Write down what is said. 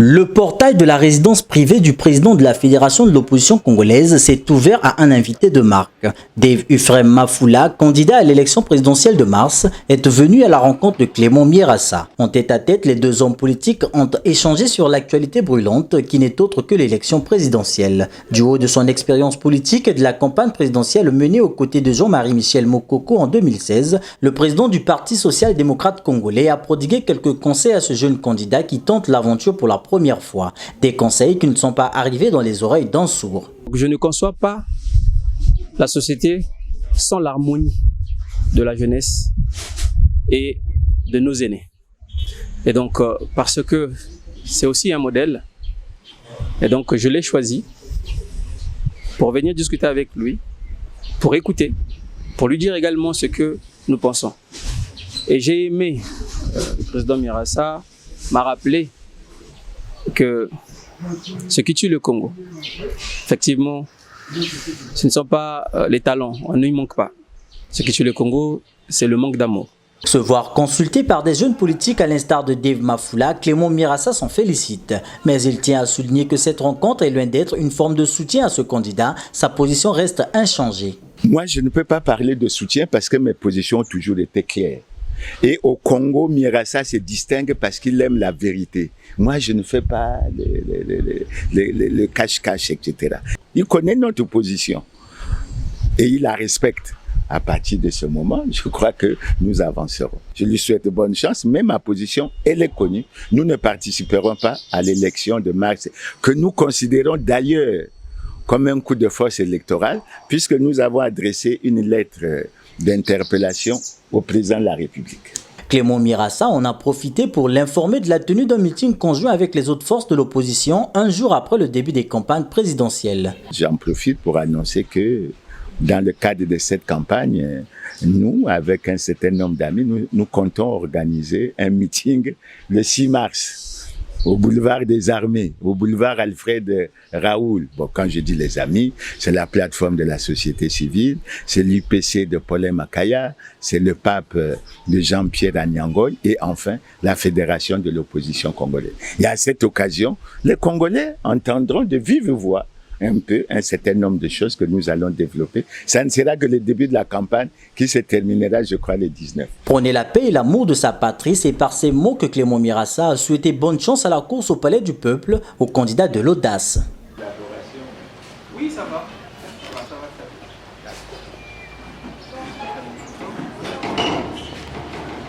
Le portail de la résidence privée du président de la Fédération de l'opposition congolaise s'est ouvert à un invité de marque. Dave Ufrem Mafula, candidat à l'élection présidentielle de mars, est venu à la rencontre de Clément Mierassa. En tête-à-tête, les deux hommes politiques ont échangé sur l'actualité brûlante qui n'est autre que l'élection présidentielle. Du haut de son expérience politique et de la campagne présidentielle menée aux côtés de Jean-Marie Michel Mokoko en 2016, le président du Parti social-démocrate congolais a prodigué quelques conseils à ce jeune candidat qui tente l'aventure pour la première fois. Des conseils qui ne sont pas arrivés dans les oreilles d'un sourd. Je ne conçois pas la société sans l'harmonie de la jeunesse et de nos aînés. Et donc, parce que c'est aussi un modèle, et donc je l'ai choisi pour venir discuter avec lui, pour écouter, pour lui dire également ce que nous pensons. Et j'ai aimé, le président Mierassa m'a rappelé que ce qui tue le Congo, effectivement, ce ne sont pas les talents, on n'y manque pas. Ce qui tue le Congo, c'est le manque d'amour. Se voir consulté par des jeunes politiques à l'instar de Dave Mafula, Clément Mierassa s'en félicite. Mais il tient à souligner que cette rencontre est loin d'être une forme de soutien à ce candidat. Sa position reste inchangée. Moi, je ne peux pas parler de soutien parce que mes positions ont toujours été claires. Et au Congo, Mierassa se distingue parce qu'il aime la vérité. Moi, je ne fais pas le cache-cache, etc. Il connaît notre position et il la respecte. À partir de ce moment, je crois que nous avancerons. Je lui souhaite bonne chance, mais ma position, elle est connue. Nous ne participerons pas à l'élection de mars, que nous considérons d'ailleurs comme un coup de force électoral, puisque nous avons adressé une lettre d'interpellation au président de la République. Clément Mierassa en a profité pour l'informer de la tenue d'un meeting conjoint avec les autres forces de l'opposition un jour après le début des campagnes présidentielles. J'en profite pour annoncer que dans le cadre de cette campagne, nous, avec un certain nombre d'amis, nous comptons organiser un meeting le 6 mars. Au boulevard des Armées, au boulevard Alfred Raoul. Bon, quand je dis les amis, c'est la plateforme de la société civile, c'est l'UPC de Paulin Makaya, c'est le pape de Jean-Pierre Anyangoy et enfin la Fédération de l'opposition congolaise. Et à cette occasion, les Congolais entendront de vive voix un certain nombre de choses que nous allons développer. Ça ne sera que le début de la campagne qui se terminera, je crois, le 19. Prôner la paix et l'amour de sa patrie, c'est par ces mots que Clément Mierassa a souhaité bonne chance à la course au palais du peuple au candidat de l'audace.